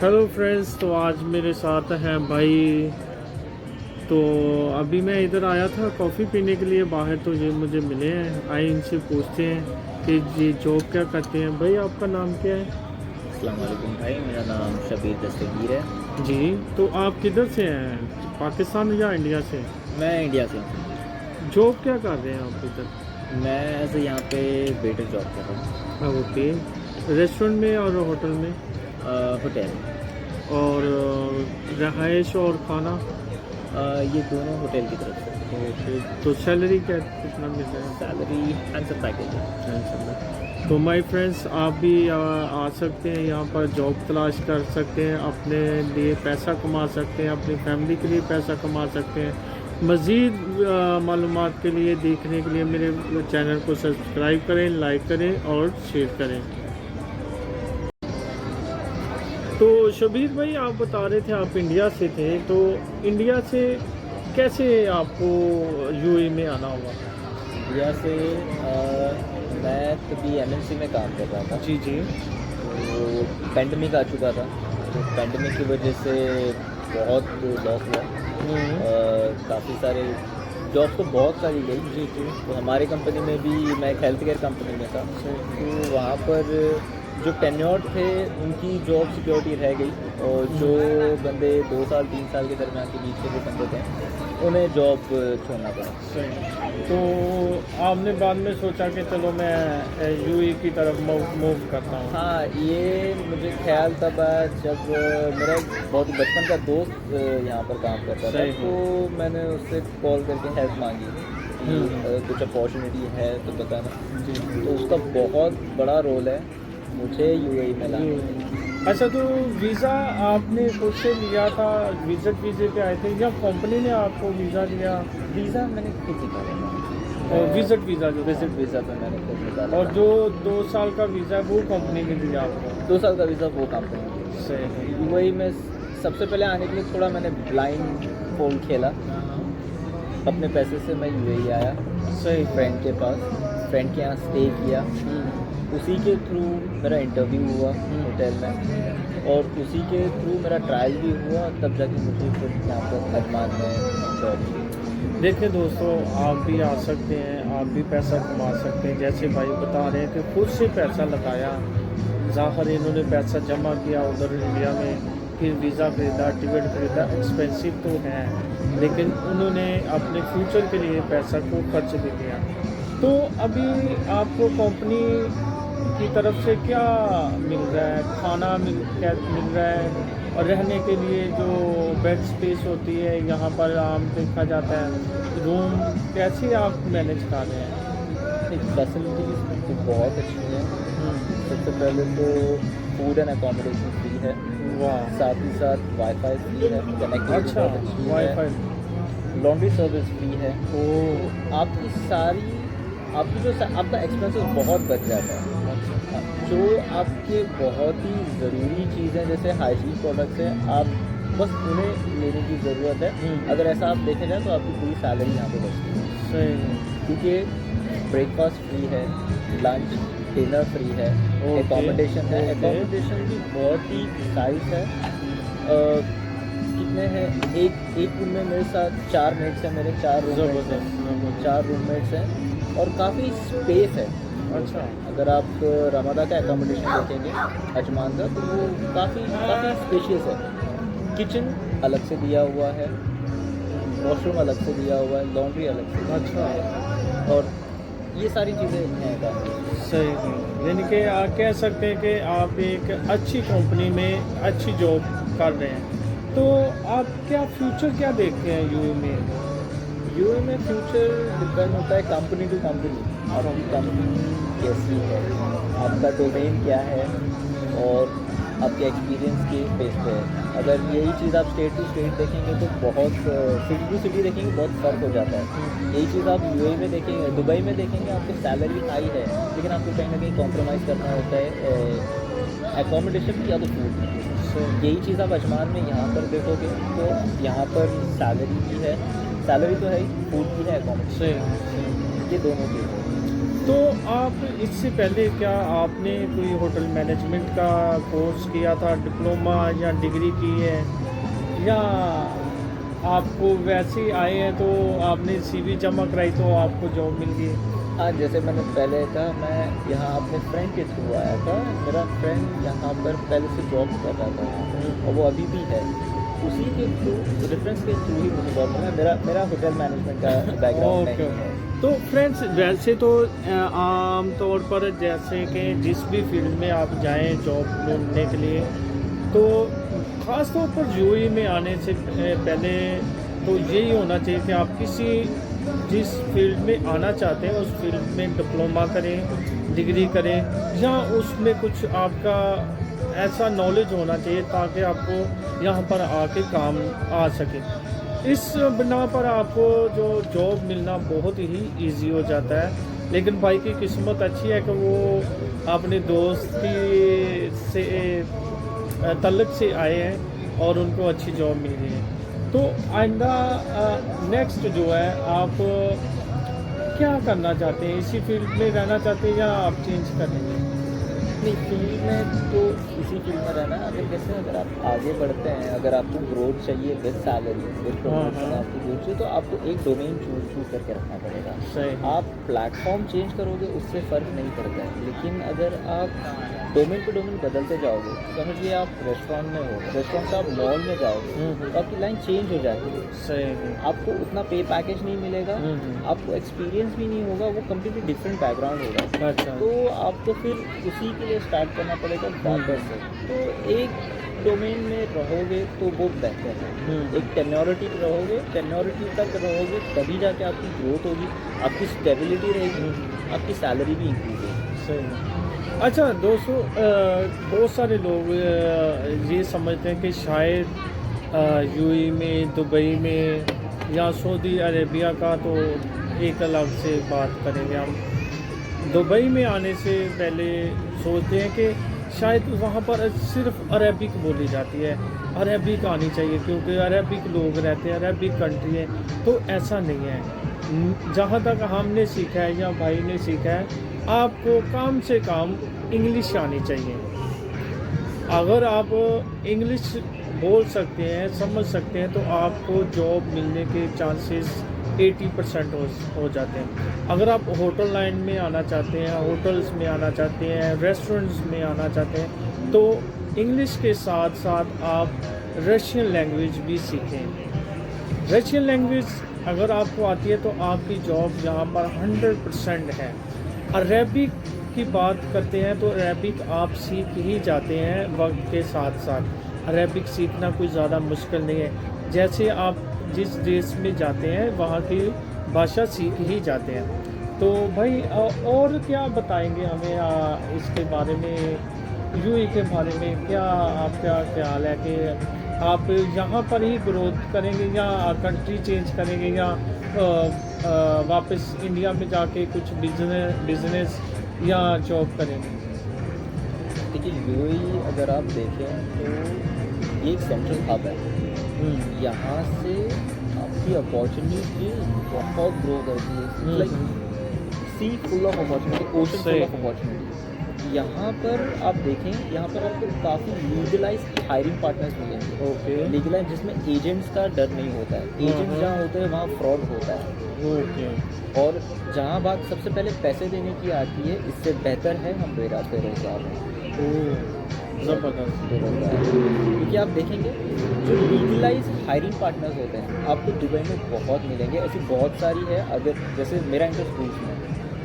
Hello friends, तो आज मेरे साथ हैं भाई। तो अभी मैं इधर आया था कॉफ़ी पीने के लिए बाहर, तो ये मुझे मिले हैं। आए इनसे पूछते हैं कि ये जॉब क्या करते हैं। भाई आपका नाम क्या है? अस्सलाम वालेकुम भाई, मेरा नाम शबीर दस्तगीर है। जी, तो आप किधर से हैं, पाकिस्तान या इंडिया से? मैं इंडिया से हूँ। जॉब क्या कर रहे हैं आप इधर? मैं एज यहाँ पे वेटर जॉब कर रहा हूँ। ओके, रेस्टोरेंट में और होटल में? होटल। और रहाइश और खाना? ये दोनों होटल की तरफ से। ओके, तो सैलरी क्या कितना मिल रहा है? सैलरी हैंडसम पैकेज है। तो माय फ्रेंड्स, आप भी आ सकते हैं यहाँ पर, जॉब तलाश कर सकते हैं, अपने लिए पैसा कमा सकते हैं, अपनी फैमिली के लिए पैसा कमा सकते हैं। मज़ीद मालूमात के लिए, देखने के लिए मेरे चैनल को सब्सक्राइब करें, लाइक करें और शेयर करें। तो शबीर भाई, आप बता रहे थे आप इंडिया से थे, तो इंडिया से कैसे आपको यूएई में आना हुआ? इंडिया से मैं तभी एमएनसी में काम कर रहा था। जी जी। तो पेंडेमिक आ चुका था, तो पेंडेमिक की वजह से बहुत लॉस हुआ। काफ़ी सारे जॉब्स तो बहुत सारी गई। जी जी। तो हमारे कंपनी में भी, मैं एक हेल्थ केयर कंपनी में था, तो वहाँ पर जो टेन्योर्ड थे उनकी जॉब सिक्योरिटी रह गई, और जो बंदे 2 साल 3 साल के दरमियान के बीच के जो बंदे थे उन्हें जॉब छोड़ना पड़ा। सही। तो आपने बाद में सोचा कि चलो मैं यूएई की तरफ मूव करता हूँ? हाँ, ये मुझे ख्याल तब आया जब मेरा एक बहुत ही बचपन का दोस्त यहाँ पर काम करता था, सही। तो मैंने उससे कॉल करके हेल्प मांगी कि अगर कुछ अपॉर्चुनिटी है तो बताना। जी। तो उसका बहुत बड़ा रोल है मुझे यूएई में लाने। अच्छा, तो वीज़ा आपने खुद से लिया था, विजिट वीज़े पे आए थे या कंपनी ने आपको वीज़ा दिया? वीज़ा मैंने खुद निकाला था। और विजिट वीज़ा जो विजिट वीज़ा पे मैंने खुद निकाला और था। जो 2 साल का वीज़ा वो कंपनी ने दिया आपको? 2 साल का वीज़ा वो कंपनी ने। सही। यूएई में सबसे पहले आने के लिए थोड़ा मैंने ब्लाइंड फोल्ड खेला। अपने पैसे से मैं यूएई आया, सही। फ्रेंड के पास, फ्रेंड के यहाँ स्टे किया। उसी के थ्रू मेरा इंटरव्यू हुआ होटल में, और उसी के थ्रू मेरा ट्रायल भी हुआ, तब जाके मुझे फिर यहाँ पर अजमान में जॉब मिली। देखिए दोस्तों, आप भी आ सकते हैं, आप भी पैसा कमा सकते हैं। जैसे भाई बता रहे हैं कि खुद से पैसा लगाया, ज़ाहिर इन्होंने पैसा जमा किया उधर इंडिया में, फिर वीज़ा खरीदा, टिकट खरीदा। एक्सपेंसिव तो है, लेकिन उन्होंने अपने फ्यूचर के लिए पैसा को खर्च भी किया। तो अभी आपको कंपनी की तरफ से क्या मिल रहा है? खाना क्या मिल रहा है? और रहने के लिए जो बेड स्पेस होती है यहाँ पर आम देखा जाता है, रूम कैसे आप मैनेज कर रहे हैं? फैसिलिटीज़ तो बहुत अच्छी हैं। सबसे पहले तो फूड एंड अकोमोडेशन फ्री है। वाह। साथ ही साथ वाईफाई फ्री है, कनेक्टिविटी अच्छा, बहुत अच्छी है, वाईफाई। लॉन्ड्री सर्विस फ्री है। ओह। आपकी सारी आपकी जो आपका एक्सपेंसेस बहुत बच जाता है। जो आपके बहुत ही ज़रूरी चीज़ें जैसे हाइजीन प्रोडक्ट्स हैं, आप बस उन्हें लेने की ज़रूरत है। अगर ऐसा आप देखें जाए तो आपकी पूरी सैलरी यहाँ पे बचती है, सही। क्योंकि ब्रेकफास्ट फ्री है, लंच डिनर फ्री है, ओके, एकोमोडेशन है। ओके। एकोमोडेशन भी बहुत ही साइज है। कितने हैं, एक रूम में मेरे साथ 4 मेट्स हैं, मेरे 4 रूममेट्स हैं, ज़बरदस्त। 4 रूममेट्स हैं, और काफ़ी स्पेस है। अच्छा। अगर आप रमादा का एकोमोडेशन देखेंगे अजमान का, तो वो काफ़ी स्पेशियस है। किचन अलग से दिया हुआ है, वॉशरूम अलग से दिया हुआ है, लॉन्ड्री अलग से दिया हुआ है, और ये सारी चीज़ें हैं काफ़ी। सही। यानी कि आप कह सकते हैं कि आप एक अच्छी कंपनी में अच्छी जॉब कर रहे हैं। तो आप क्या फ्यूचर क्या देखते हैं यूएई में? यूएई में फ्यूचर डिपेंड होता है कंपनी टू कंपनी। आपकी कंपनी कैसी है, आपका डोमेन क्या है, और आपके एक्सपीरियंस के बेस पे है। अगर यही चीज़ आप स्टेट टू स्टेट देखेंगे तो बहुत, सिटी टू सिटी देखेंगे बहुत फ़र्क हो जाता है। यही चीज़ आप यूएई में देखेंगे, दुबई में देखेंगे, आपकी सैलरी हाई है, लेकिन आपको कहीं ना कहीं कॉम्प्रोमाइज़ करना होता है एकोमोडेशन या तो फूड। यही चीज़ आप अजमान में यहाँ पर देखोगे तो यहाँ पर सैलरी भी है, सैलरी तो है ही, फूड भी है, एकोमोडेशन, ये दोनों चीज़ें। तो आप इससे पहले क्या आपने कोई होटल मैनेजमेंट का कोर्स किया था, डिप्लोमा या डिग्री की है, या आपको वैसे ही आए हैं तो आपने सीवी जमा कराई तो आपको जॉब मिल गई? हाँ, जैसे मैंने पहले कहा, मैं यहाँ अपने फ्रेंड के थ्रू आया था। मेरा फ्रेंड यहाँ पर पहले से जॉब कर रहा था यहाँ पर, और वो अभी भी है। उसी के थ्रू, रेफरेंस के थ्रू ही मुझे जॉब मिला। मेरा होटल मैनेजमेंट का बैकग्राउंड ओके। नहीं है। तो फ्रेंड्स, वैसे तो आम तौर पर जैसे कि जिस भी फील्ड में आप जाएं जॉब ढूंढने के लिए, तो ख़ास तौर पर यूएई में आने से पहले तो यही होना चाहिए कि आप जिस फील्ड में आना चाहते हैं उस फील्ड में डिप्लोमा करें, डिग्री करें, या उसमें कुछ आपका ऐसा नॉलेज होना चाहिए ताकि आपको यहाँ पर आके काम आ सके। इस बिना पर आपको जो जॉब मिलना बहुत ही इजी हो जाता है। लेकिन भाई की किस्मत अच्छी है कि वो अपने दोस्त से तल्लक से आए हैं और उनको अच्छी जॉब मिल गई है। तो आइंदा नेक्स्ट जो है, आप क्या करना चाहते हैं? इसी फील्ड में रहना चाहते हैं या आप चेंज करेंगे? नहीं, फील्ड में तो इसी फील्ड में रहना। अगर आप आगे बढ़ते हैं, अगर आपको ग्रोथ चाहिए विद सैलरी, विद प्रमोशन, आपको ग्रोथ चाहिए, तो आपको एक डोमेन चूज करके रखना पड़ेगा। सही। आप प्लेटफॉर्म चेंज करोगे उससे फ़र्क नहीं पड़ता है, लेकिन अगर आप डोमेन पे डोमेन बदलते जाओगे, समझिए आप रेस्टोरेंट में हो, रेस्टोरेंट से आप मॉल में जाओगे, तो आपकी लाइन चेंज हो जाती है। सही। आपको उतना पे पैकेज नहीं मिलेगा, आपको एक्सपीरियंस भी नहीं होगा, वो कम्प्लीटली डिफरेंट बैकग्राउंड होगा। अच्छा। तो आपको फिर उसी के लिए स्टार्ट करना पड़ेगा वापस से। तो एक डोमेन में रहोगे तो वो बेहतर है। एक टेन्योरिटी पे रहोगे, टेन्योरिटी तक रहोगे, तभी जाके आपकी ग्रोथ होगी, आपकी स्टेबिलिटी रहेगी, आपकी सैलरी भी इंक्रीज होगी। सही। अच्छा दोस्तों, बहुत सारे लोग ये समझते हैं कि शायद यूएई में, दुबई में या सऊदी अरेबिया का तो एक अलग से बात करेंगे हम। दुबई में आने से पहले सोचते हैं कि शायद वहाँ पर सिर्फ अरबिक बोली जाती है, अरबिक आनी चाहिए क्योंकि अरबिक लोग रहते हैं, अरबिक कंट्री है। तो ऐसा नहीं है। जहाँ तक हमने सीखा है या भाई ने सीखा है, आपको काम से काम इंग्लिश आनी चाहिए। अगर आप इंग्लिश बोल सकते हैं, समझ सकते हैं, तो आपको जॉब मिलने के चांसेस 80% हो जाते हैं। अगर आप होटल लाइन में आना चाहते हैं, होटल्स में आना चाहते हैं, रेस्टोरेंट्स में आना चाहते हैं, तो इंग्लिश के साथ साथ आप रशियन लैंग्वेज भी सीखें। रशियन लैंग्वेज अगर आपको आती है तो आपकी जॉब यहाँ पर 100% है। अरबिक की बात करते हैं तो अरबिक आप सीख ही जाते हैं वक्त के साथ साथ। अरबिक सीखना कोई ज़्यादा मुश्किल नहीं है। जैसे आप जिस देश में जाते हैं वहाँ की भाषा सीख ही जाते हैं। तो भाई और क्या बताएंगे हमें इसके बारे में, यूएई के बारे में? क्या आपका ख्याल है कि आप यहाँ पर ही ग्रोथ करेंगे या कंट्री चेंज करेंगे, या वापस इंडिया में जाके कुछ बिजनेस या जॉब करेंगे? देखिए, यूएई अगर आप देखें तो ये एक सेंट्रल हब है। यहाँ से आपकी अपॉर्चुनिटी बहुत ग्रो करती है। Like sea full of opportunity, ocean full of opportunity. यहाँ पर आप देखें, यहाँ पर आपको काफ़ी लीगलाइज हायरिंग पार्टनर्स मिलेंगे। ओके। लीगलाइज जिसमें एजेंट्स का डर नहीं होता है। एजेंट्स जहाँ होते हैं वहाँ फ्रॉड होता है। ओके। और जहाँ बात सबसे पहले पैसे देने की आती है, इससे बेहतर है हम बेरोजगार हैं। ज़बरदस्त। क्योंकि आप देखेंगे जो लीगलाइज हायरिंग पार्टनर्स होते हैं आपको दुबई में बहुत मिलेंगे। ऐसी बहुत सारी है। अगर जैसे मेरा इंटरेस्ट क्रूज में,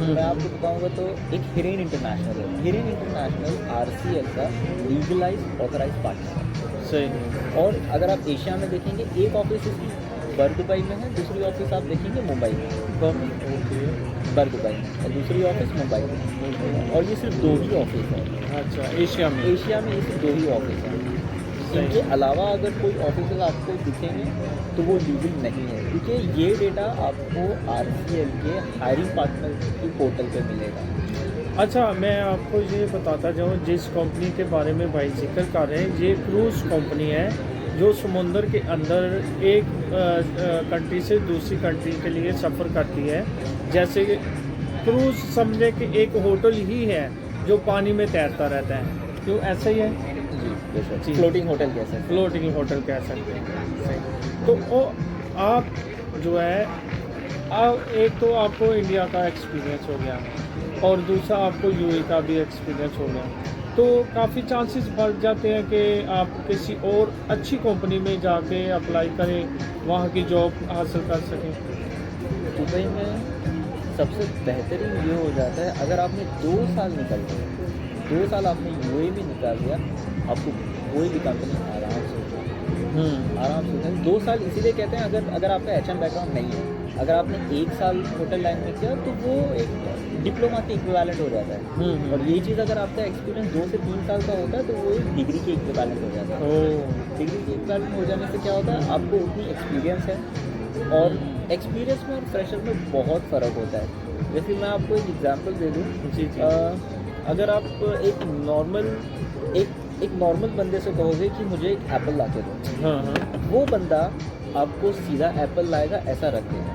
मैं आपको बताऊंगा तो एक हिरेन इंटरनेशनल है। हिरेन इंटरनेशनल आरसीएल का लीगलाइज ऑथराइज पार्टनर है। सही। और अगर आप एशिया में देखेंगे, एक ऑफिस इसकी बर दुबई में है, दूसरी ऑफिस आप देखेंगे मुंबई में। ओके। बर दुबई में, और दूसरी ऑफिस मुंबई में। और ये सिर्फ 2 ही ऑफिस है। अच्छा, एशिया में? एशिया में ये सिर्फ 2 ही ऑफिस हैं। इनके अलावा अगर कोई ऑफिस आपको दिखेंगे तो वो लीगल नहीं है, क्योंकि ये डेटा आपको आरसीएल के हायरिंग पार्टनर की पोर्टल पे मिलेगा। अच्छा, मैं आपको ये बताता जाऊँ, जिस कंपनी के बारे में भाई जिक्र कर रहे हैं, ये क्रूज़ कंपनी है जो समुंदर के अंदर एक कंट्री से दूसरी कंट्री के लिए सफ़र करती है। जैसे क्रूज समझे कि एक होटल ही है जो पानी में तैरता रहता है, क्यों ऐसा ही है? जी बेशक, जी। फ्लोटिंग होटल कैसे है? फ्लोटिंग होटल कह सकते हैं। सही। तो वो आप जो है एक तो आपको इंडिया का एक्सपीरियंस हो गया और दूसरा आपको यूएई का भी एक्सपीरियंस हो गया, तो काफ़ी चांसेस बढ़ जाते हैं कि आप किसी और अच्छी कंपनी में जाके अप्लाई करें, वहाँ की जॉब हासिल कर सकें। दुबई में सबसे बेहतरीन ये हो जाता है, अगर आपने 2 साल निकाल दिए, 2 साल आपने यूएई में निकाल दिया, आपको कोई भी कंपनी आराम से आराम से 2 साल इसीलिए कहते हैं, अगर आपका एचएम बैकग्राउंड नहीं है, अगर आपने 1 साल होटल लाइन में किया तो वो एक डिप्लोमा के इक्विवेलेंट हो जाता है। और ये चीज़ अगर आपका एक्सपीरियंस 2 से 3 साल का होता है तो वो एक डिग्री के इक्विवेलेंट हो जाता है। डिग्री के इक्विवेलेंट हो जाने से क्या होता है, आपको उतनी एक्सपीरियंस है, और एक्सपीरियंस में और फ्रेशर में बहुत फ़र्क होता है। जैसे मैं आपको एक एग्जांपल दे दूँ, जी जी। अगर आप एक नॉर्मल बंदे से कहोगे कि मुझे एक एप्पल ला के दो, हाँ हाँ। वो बंदा आपको सीधा एप्पल लाएगा ऐसा रख देगा।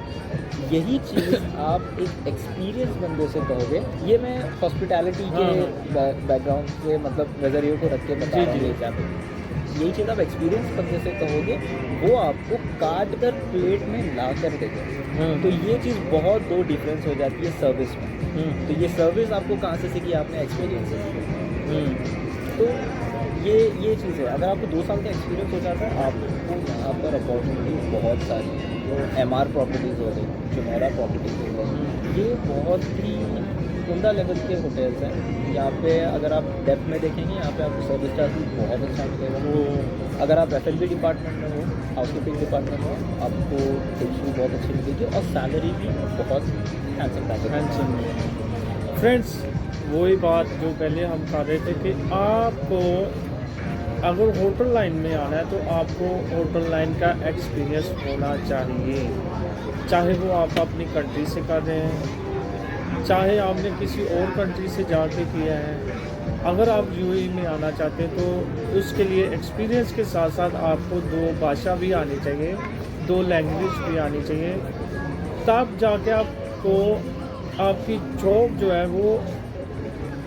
यही चीज़ आप एक एक्सपीरियंस बंदे से कहोगे, ये मैं हॉस्पिटैलिटी के हाँ, बैकग्राउंड से मतलब नज़रिए को रख के बता जी, रहा हूँ जी। एग्जाम्पल। यही चीज़ आप एक्सपीरियंस बंदे से कहोगे, वो आपको काट कर प्लेट में ला कर देगा। तो ये चीज़ बहुत दो डिफरेंस हो जाती है सर्विस में। तो ये सर्विस आपको कहाँ से सीखी, आपने एक्सपीरियंस से सीखी। तो ये चीज़ है, अगर आपको 2 साल का एक्सपीरियंस हो जाता है, आपको यहाँ पर अपॉर्चुनिटी बहुत सारी है। जो एमआर प्रॉपर्टीज़ हो गई, जुमेरा प्रॉपर्टीज़ हो गई, ये बहुत ही उम्दा लेवल के होटल्स हैं। यहाँ पे अगर आप डेप्थ में देखेंगे, यहाँ पे आपको सर्विस चार्ज भी बहुत अच्छा मिलेगा। अगर आप एफएनबी डिपार्टमेंट में हो, हाउसकीपिंग डिपार्टमेंट में हो, आपको टिप्स भी बहुत अच्छी मिलेगी और सैलरी भी बहुत हैंडसम पैकेज। फ्रेंड्स, वही बात जो पहले हम कर रहे थे कि आपको अगर होटल लाइन में आना है तो आपको होटल लाइन का एक्सपीरियंस होना चाहिए, चाहे वो आप अपनी कंट्री से कर रहे हैं, चाहे आपने किसी और कंट्री से जाके किया है। अगर आप यूएई में आना चाहते हैं तो उसके लिए एक्सपीरियंस के साथ साथ आपको 2 भाषा भी आनी चाहिए, 2 लैंग्वेज भी आनी चाहिए, तब जाके आपको आपकी जॉब जो है वो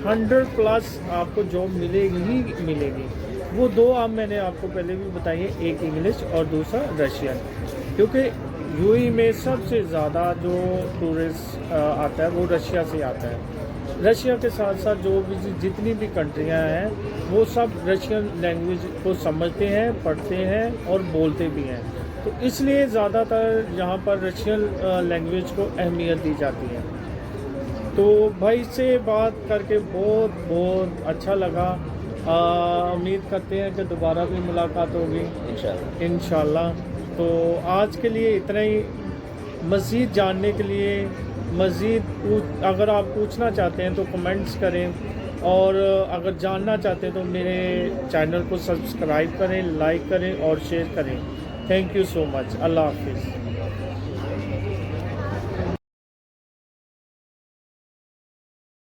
100+ आपको जॉब मिलेगी ही मिलेगी। वो 2 अब मैंने आपको पहले भी बताई है, एक इंग्लिश और दूसरा रशियन, क्योंकि यूएई में सबसे ज़्यादा जो टूरिस्ट आता है वो रशिया से आता है। रशिया के साथ साथ जो भी जितनी भी कंट्रियां हैं वो सब रशियन लैंग्वेज को समझते हैं, पढ़ते हैं और बोलते भी हैं। तो इसलिए ज़्यादातर यहाँ पर रशियन लैंग्वेज को अहमियत दी जाती है। तो भाई से बात करके बहुत बहुत अच्छा लगा। उम्मीद करते हैं कि दोबारा भी मुलाकात होगी इंशाल्लाह। तो आज के लिए इतना ही। मज़ीद जानने के लिए अगर आप पूछना चाहते हैं तो कमेंट्स करें, और अगर जानना चाहते हैं तो मेरे चैनल को सब्सक्राइब करें, लाइक करें और शेयर करें। Thank you so much. Allah हाफिज़।